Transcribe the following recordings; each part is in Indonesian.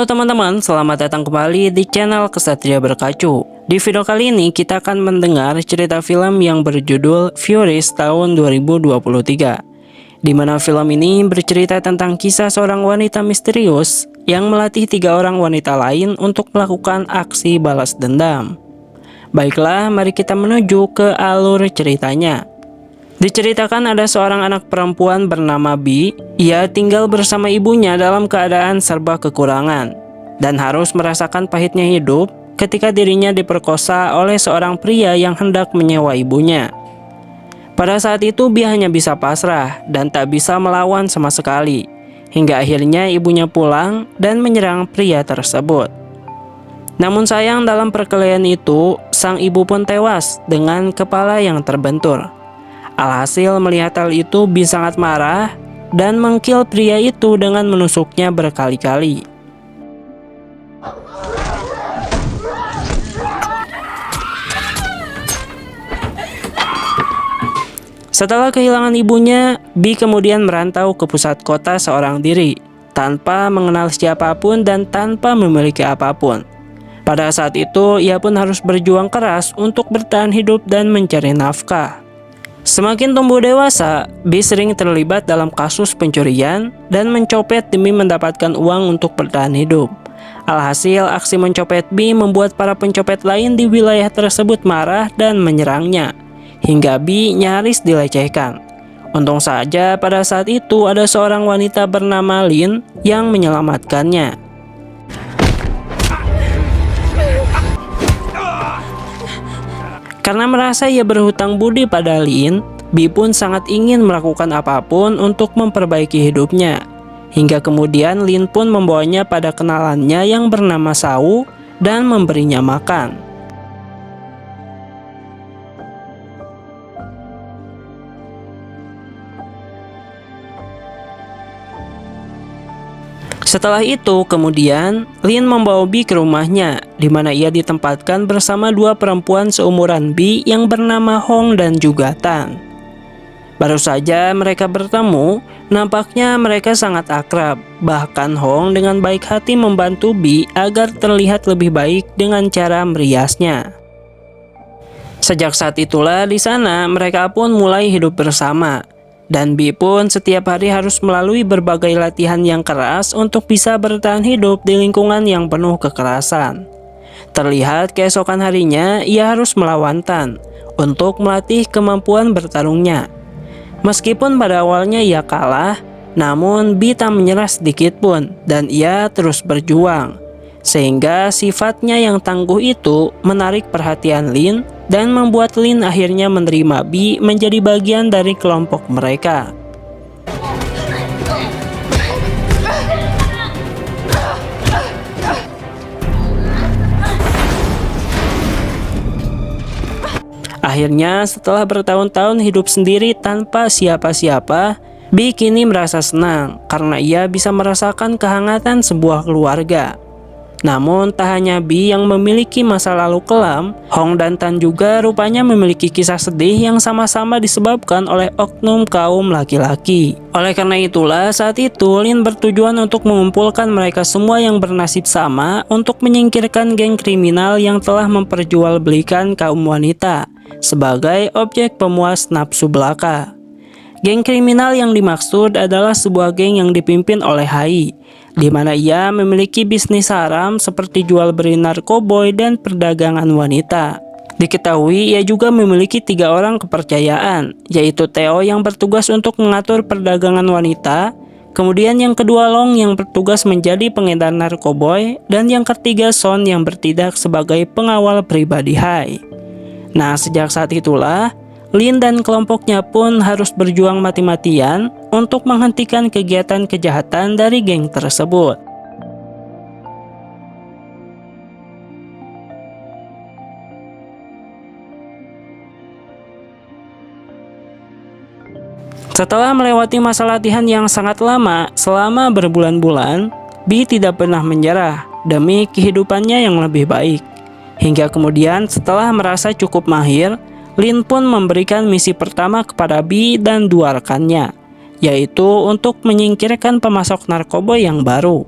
Halo teman-teman, selamat datang kembali di channel Ksatria Berkacu. Di video kali ini kita akan mendengar cerita film yang berjudul Furious tahun 2023. Di mana film ini bercerita tentang kisah seorang wanita misterius yang melatih 3 orang wanita lain untuk melakukan aksi balas dendam. Baiklah, mari kita menuju ke alur ceritanya. Diceritakan ada seorang anak perempuan bernama Bi. Ia tinggal bersama ibunya dalam keadaan serba kekurangan dan harus merasakan pahitnya hidup ketika dirinya diperkosa oleh seorang pria yang hendak menyewa ibunya. Pada saat itu Bi hanya bisa pasrah dan tak bisa melawan sama sekali, hingga akhirnya ibunya pulang dan menyerang pria tersebut. Namun sayang, dalam perkelahian itu sang ibu pun tewas dengan kepala yang terbentur. Alhasil melihat hal itu, Bi sangat marah dan mengkill pria itu dengan menusuknya berkali-kali. Setelah kehilangan ibunya, Bi kemudian merantau ke pusat kota seorang diri, tanpa mengenal siapapun dan tanpa memiliki apapun. Pada saat itu, ia pun harus berjuang keras untuk bertahan hidup dan mencari nafkah. Semakin tumbuh dewasa, Bi sering terlibat dalam kasus pencurian dan mencopet demi mendapatkan uang untuk bertahan hidup. Alhasil, aksi mencopet Bi membuat para pencopet lain di wilayah tersebut marah dan menyerangnya, hingga Bi nyaris dilecehkan. Untung saja pada saat itu ada seorang wanita bernama Lin yang menyelamatkannya. Karena merasa ia berhutang budi pada Lin, Bi pun sangat ingin melakukan apapun untuk memperbaiki hidupnya. Hingga kemudian Lin pun membawanya pada kenalannya yang bernama Sau dan memberinya makan. Setelah itu, kemudian Lin membawa Bi ke rumahnya, di mana ia ditempatkan bersama 2 perempuan seumuran Bi yang bernama Hong dan juga Tan. Baru saja mereka bertemu, nampaknya mereka sangat akrab. Bahkan Hong dengan baik hati membantu Bi agar terlihat lebih baik dengan cara meriasnya. Sejak saat itulah di sana mereka pun mulai hidup bersama. Dan Bi pun setiap hari harus melalui berbagai latihan yang keras untuk bisa bertahan hidup di lingkungan yang penuh kekerasan. Terlihat keesokan harinya ia harus melawan Tan untuk melatih kemampuan bertarungnya. Meskipun pada awalnya ia kalah, namun Bi tak menyerah sedikit pun dan ia terus berjuang. Sehingga sifatnya yang tangguh itu menarik perhatian Lin dan membuat Lin akhirnya menerima Bi menjadi bagian dari kelompok mereka. Akhirnya setelah bertahun-tahun hidup sendiri tanpa siapa-siapa, Bi kini merasa senang karena ia bisa merasakan kehangatan sebuah keluarga. Namun tak hanya Bi yang memiliki masa lalu kelam, Hong dan Tan juga rupanya memiliki kisah sedih yang sama-sama disebabkan oleh oknum kaum laki-laki. Oleh karena itulah saat itu Lin bertujuan untuk mengumpulkan mereka semua yang bernasib sama untuk menyingkirkan geng kriminal yang telah memperjualbelikan kaum wanita sebagai objek pemuas nafsu belaka. Geng kriminal yang dimaksud adalah sebuah geng yang dipimpin oleh Hai, di mana ia memiliki bisnis haram seperti jual beli narkoboy dan perdagangan wanita. Diketahui ia juga memiliki 3 orang kepercayaan, yaitu Theo yang bertugas untuk mengatur perdagangan wanita, kemudian yang kedua Long yang bertugas menjadi pengedar narkoboy, dan yang ketiga Son yang bertindak sebagai pengawal pribadi Hai. Nah, sejak saat itulah Lin dan kelompoknya pun harus berjuang mati-matian untuk menghentikan kegiatan kejahatan dari geng tersebut. Setelah melewati masa latihan yang sangat lama selama berbulan-bulan, Bi tidak pernah menyerah demi kehidupannya yang lebih baik. Hingga kemudian setelah merasa cukup mahir, Lin pun memberikan misi pertama kepada Bi dan 2 rekannya, yaitu untuk menyingkirkan pemasok narkoba yang baru.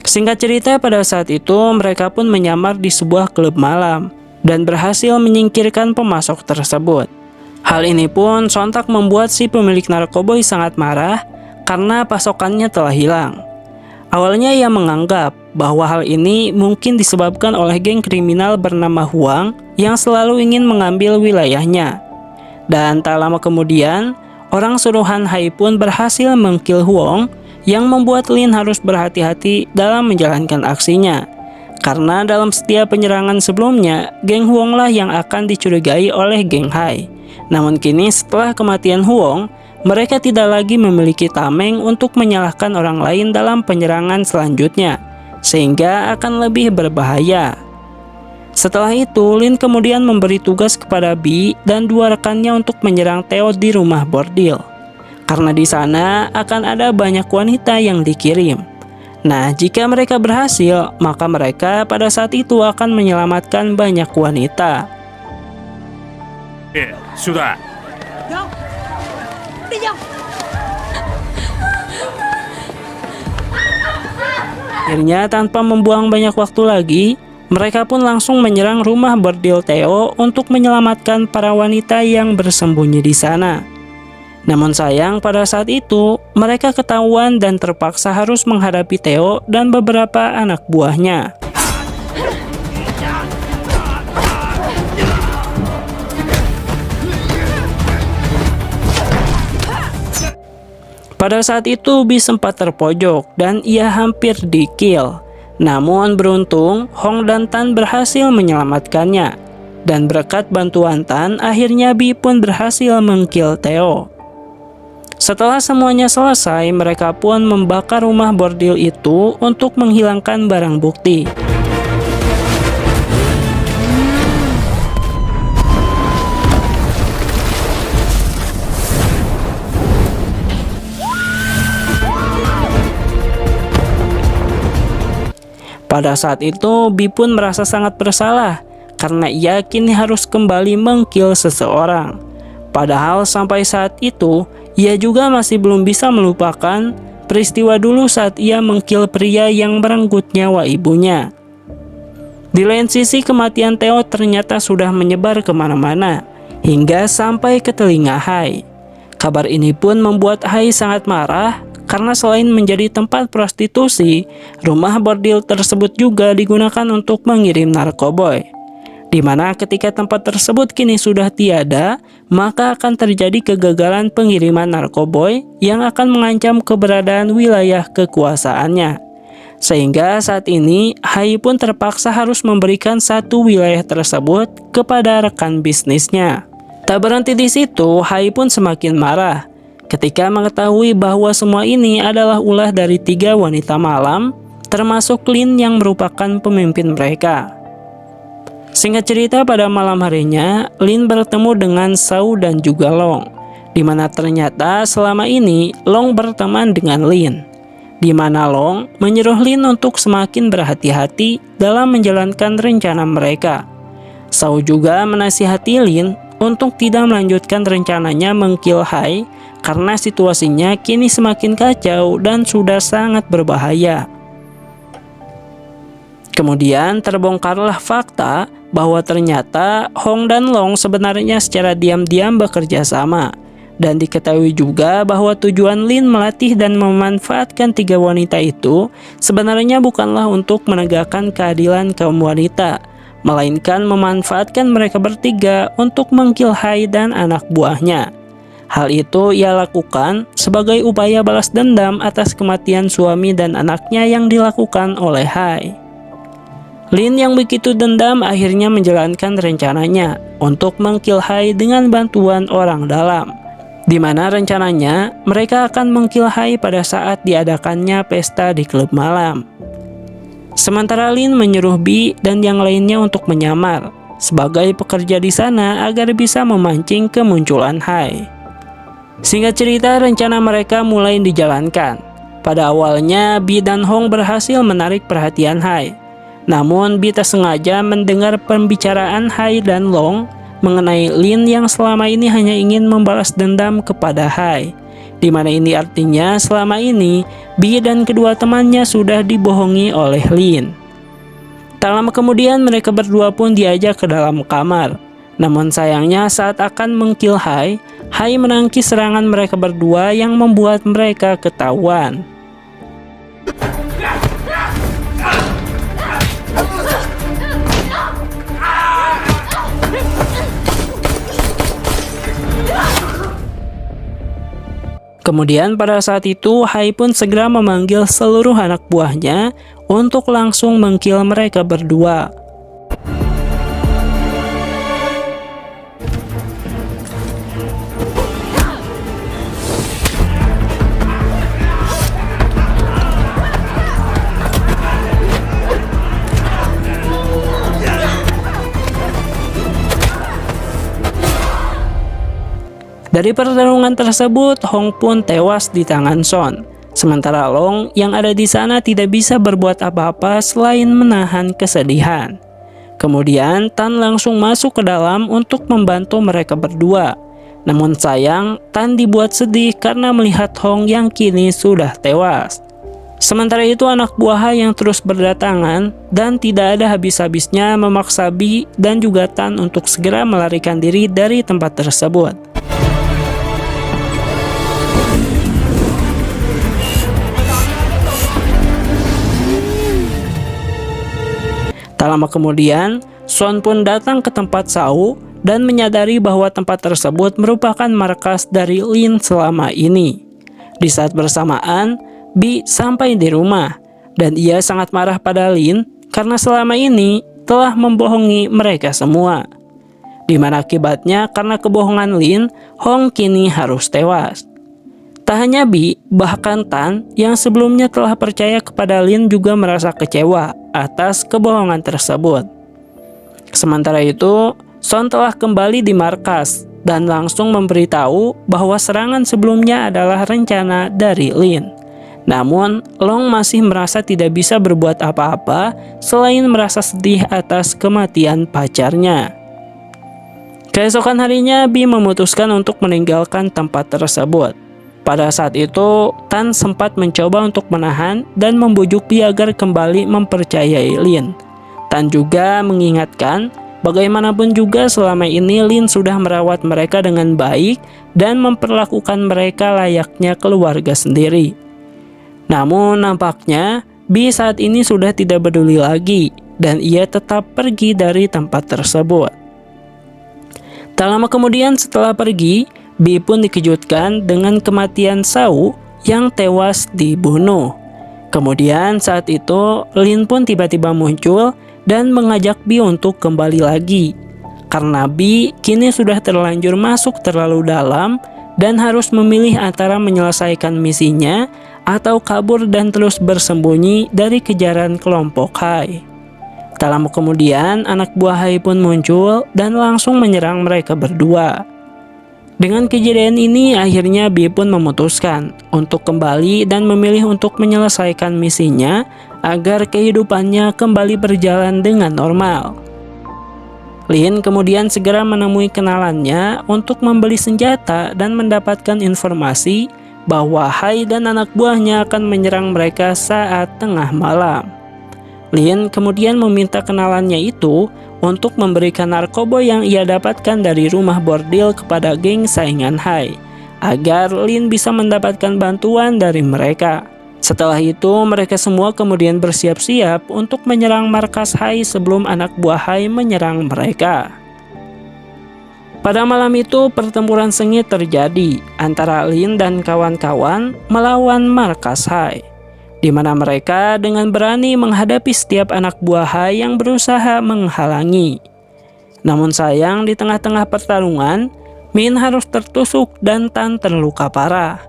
Singkat cerita, pada saat itu mereka pun menyamar di sebuah klub malam dan berhasil menyingkirkan pemasok tersebut. Hal ini pun sontak membuat si pemilik narkoboy sangat marah karena pasokannya telah hilang. Awalnya ia menganggap bahwa hal ini mungkin disebabkan oleh geng kriminal bernama Huang yang selalu ingin mengambil wilayahnya. Dan tak lama kemudian, orang suruhan Hai pun berhasil mengkill Huang yang membuat Lin harus berhati-hati dalam menjalankan aksinya. Karena dalam setiap penyerangan sebelumnya, geng Huang lah yang akan dicurigai oleh geng Hai. Namun kini setelah kematian Huang, mereka tidak lagi memiliki tameng untuk menyalahkan orang lain dalam penyerangan selanjutnya, sehingga akan lebih berbahaya. Setelah itu, Lin kemudian memberi tugas kepada Bi dan dua rekannya untuk menyerang Theo di rumah bordil. Karena di sana akan ada banyak wanita yang dikirim. Nah, jika mereka berhasil, maka mereka pada saat itu akan menyelamatkan banyak wanita. Sudah. Akhirnya, tanpa membuang banyak waktu lagi, mereka pun langsung menyerang rumah bordil Theo untuk menyelamatkan para wanita yang bersembunyi di sana. Namun sayang, pada saat itu mereka ketahuan dan terpaksa harus menghadapi Theo dan beberapa anak buahnya. Pada saat itu Bi sempat terpojok dan ia hampir di-kill. Namun beruntung Hong dan Tan berhasil menyelamatkannya. Dan berkat bantuan Tan, akhirnya Bi pun berhasil meng-kill Theo. Setelah semuanya selesai, mereka pun membakar rumah bordil itu untuk menghilangkan barang bukti. Pada saat itu, Bi pun merasa sangat bersalah karena ia kini harus kembali meng-kill seseorang. Padahal sampai saat itu, ia juga masih belum bisa melupakan peristiwa dulu saat ia meng-kill pria yang merenggut nyawa ibunya. Di lain sisi, kematian Theo ternyata sudah menyebar kemana-mana, hingga sampai ke telinga Hai. Kabar ini pun membuat Hai sangat marah, karena selain menjadi tempat prostitusi, rumah bordil tersebut juga digunakan untuk mengirim narkoboy. Di mana ketika tempat tersebut kini sudah tiada, maka akan terjadi kegagalan pengiriman narkoboy yang akan mengancam keberadaan wilayah kekuasaannya. Sehingga saat ini, Hai pun terpaksa harus memberikan satu wilayah tersebut kepada rekan bisnisnya. Tak berhenti di situ, Hai pun semakin marah ketika mengetahui bahwa semua ini adalah ulah dari 3 wanita malam, termasuk Lin yang merupakan pemimpin mereka. Singkat cerita, pada malam harinya, Lin bertemu dengan Shao dan juga Long, di mana ternyata selama ini Long berteman dengan Lin, di mana Long menyuruh Lin untuk semakin berhati-hati dalam menjalankan rencana mereka. Shao juga menasihati Lin untuk tidak melanjutkan rencananya meng-kill Hai karena situasinya kini semakin kacau dan sudah sangat berbahaya. Kemudian terbongkarlah fakta bahwa ternyata Hong dan Long sebenarnya secara diam-diam bekerja sama. Dan diketahui juga bahwa tujuan Lin melatih dan memanfaatkan 3 wanita itu sebenarnya bukanlah untuk menegakkan keadilan kaum wanita, melainkan memanfaatkan mereka bertiga untuk meng-kill Hai dan anak buahnya. Hal itu ia lakukan sebagai upaya balas dendam atas kematian suami dan anaknya yang dilakukan oleh Hai. Lin yang begitu dendam akhirnya menjalankan rencananya untuk meng-kill Hai dengan bantuan orang dalam, di mana rencananya mereka akan meng-kill Hai pada saat diadakannya pesta di klub malam. Sementara Lin menyuruh Bi dan yang lainnya untuk menyamar sebagai pekerja di sana agar bisa memancing kemunculan Hai. Singkat cerita, rencana mereka mulai dijalankan. Pada awalnya, Bi dan Hong berhasil menarik perhatian Hai. Namun Bi tak sengaja mendengar pembicaraan Hai dan Long mengenai Lin yang selama ini hanya ingin membalas dendam kepada Hai, di mana ini artinya selama ini Bi dan kedua temannya sudah dibohongi oleh Lin. Tak lama kemudian mereka berdua pun diajak ke dalam kamar. Namun sayangnya saat akan mengkill Hai, Hai menangkis serangan mereka berdua yang membuat mereka ketahuan. Kemudian pada saat itu Hai pun segera memanggil seluruh anak buahnya untuk langsung mengkill mereka berdua. Dari pertarungan tersebut, Hong pun tewas di tangan Son. Sementara Long yang ada di sana tidak bisa berbuat apa-apa selain menahan kesedihan. Kemudian Tan langsung masuk ke dalam untuk membantu mereka berdua. Namun sayang, Tan dibuat sedih karena melihat Hong yang kini sudah tewas. Sementara itu anak buah Hai yang terus berdatangan dan tidak ada habis-habisnya memaksa Bi dan juga Tan untuk segera melarikan diri dari tempat tersebut. Tak lama kemudian, Son pun datang ke tempat Shao dan menyadari bahwa tempat tersebut merupakan markas dari Lin selama ini. Di saat bersamaan, Bi sampai di rumah dan ia sangat marah pada Lin karena selama ini telah membohongi mereka semua. Di mana akibatnya karena kebohongan Lin, Hong kini harus tewas. Tak hanya Bi, bahkan Tan yang sebelumnya telah percaya kepada Lin juga merasa kecewa atas kebohongan tersebut. Sementara itu, Son telah kembali di markas dan langsung memberitahu bahwa serangan sebelumnya adalah rencana dari Lin. Namun, Long masih merasa tidak bisa berbuat apa-apa selain merasa sedih atas kematian pacarnya. Keesokan harinya, Bi memutuskan untuk meninggalkan tempat tersebut. Pada saat itu, Tan sempat mencoba untuk menahan dan membujuk Bi agar kembali mempercayai Lin. Tan juga mengingatkan, bagaimanapun juga selama ini Lin sudah merawat mereka dengan baik dan memperlakukan mereka layaknya keluarga sendiri. Namun nampaknya Bi saat ini sudah tidak peduli lagi dan ia tetap pergi dari tempat tersebut. Tak lama kemudian setelah pergi, Bi pun dikejutkan dengan kematian Shao yang tewas dibunuh. Kemudian saat itu Lin pun tiba-tiba muncul dan mengajak Bi untuk kembali lagi. Karena Bi kini sudah terlanjur masuk terlalu dalam dan harus memilih antara menyelesaikan misinya atau kabur dan terus bersembunyi dari kejaran kelompok Hai. Tak lama kemudian anak buah Hai pun muncul dan langsung menyerang mereka berdua. Dengan kejadian ini akhirnya Bi pun memutuskan untuk kembali dan memilih untuk menyelesaikan misinya agar kehidupannya kembali berjalan dengan normal. Lin kemudian segera menemui kenalannya untuk membeli senjata dan mendapatkan informasi bahwa Hai dan anak buahnya akan menyerang mereka saat tengah malam. Lin kemudian meminta kenalannya itu untuk memberikan narkoba yang ia dapatkan dari rumah bordil kepada geng saingan Hai, agar Lin bisa mendapatkan bantuan dari mereka. Setelah itu, mereka semua kemudian bersiap-siap untuk menyerang markas Hai sebelum anak buah Hai menyerang mereka. Pada malam itu, pertempuran sengit terjadi antara Lin dan kawan-kawan melawan markas Hai, di mana mereka dengan berani menghadapi setiap anak buah Hai yang berusaha menghalangi. Namun sayang di tengah-tengah pertarungan, Min harus tertusuk dan Tan terluka parah.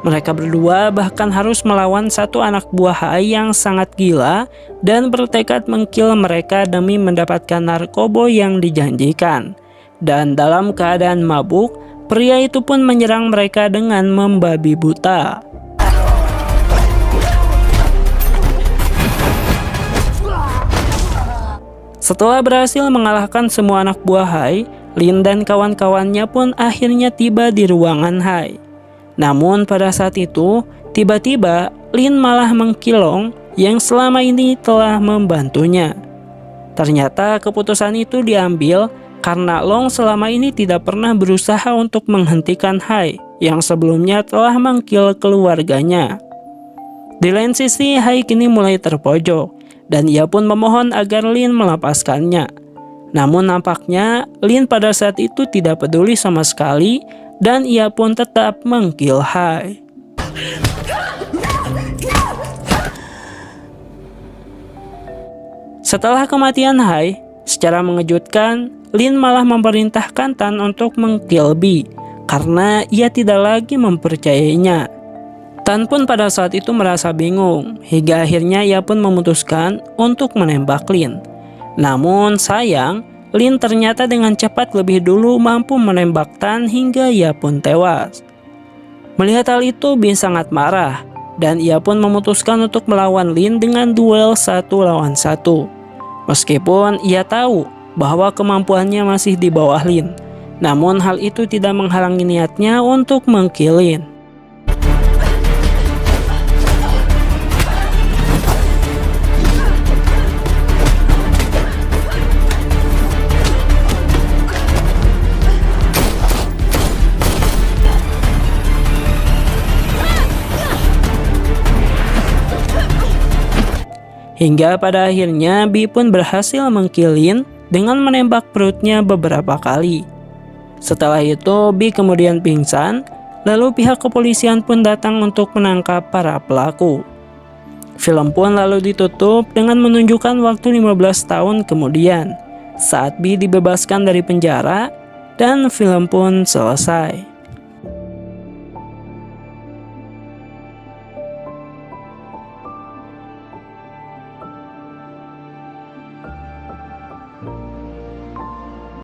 Mereka Mereka berdua bahkan harus melawan satu anak buah Hai yang sangat gila dan bertekad mengkill mereka demi mendapatkan narkoba yang dijanjikan. Dan dalam keadaan mabuk, pria itu pun menyerang mereka dengan membabi buta. Setelah berhasil mengalahkan semua anak buah Hai, Lin dan kawan-kawannya pun akhirnya tiba di ruangan Hai. Namun pada saat itu, tiba-tiba Lin malah mengkill Long yang selama ini telah membantunya. Ternyata keputusan itu diambil karena Long selama ini tidak pernah berusaha untuk menghentikan Hai yang sebelumnya telah mengkill keluarganya. Di lain sisi, Hai kini mulai terpojok dan ia pun memohon agar Lin melepaskannya. Namun nampaknya Lin pada saat itu tidak peduli sama sekali dan ia pun tetap mengkill Hai. Setelah kematian Hai, secara mengejutkan Lin malah memerintahkan Tan untuk mengkill Bi karena ia tidak lagi mempercayainya. Tan pun pada saat itu merasa bingung, hingga akhirnya ia pun memutuskan untuk menembak Lin. Namun sayang, Lin ternyata dengan cepat lebih dulu mampu menembak Tan hingga ia pun tewas. Melihat hal itu, Bi sangat marah, dan ia pun memutuskan untuk melawan Lin dengan duel 1 lawan 1. Meskipun ia tahu bahwa kemampuannya masih di bawah Lin, namun hal itu tidak menghalangi niatnya untuk mengkill Lin. Hingga pada akhirnya Bi pun berhasil mengkill Lin dengan menembak perutnya beberapa kali. Setelah itu Bi kemudian pingsan, lalu pihak kepolisian pun datang untuk menangkap para pelaku. Film pun lalu ditutup dengan menunjukkan waktu 15 tahun kemudian saat Bi dibebaskan dari penjara dan film pun selesai.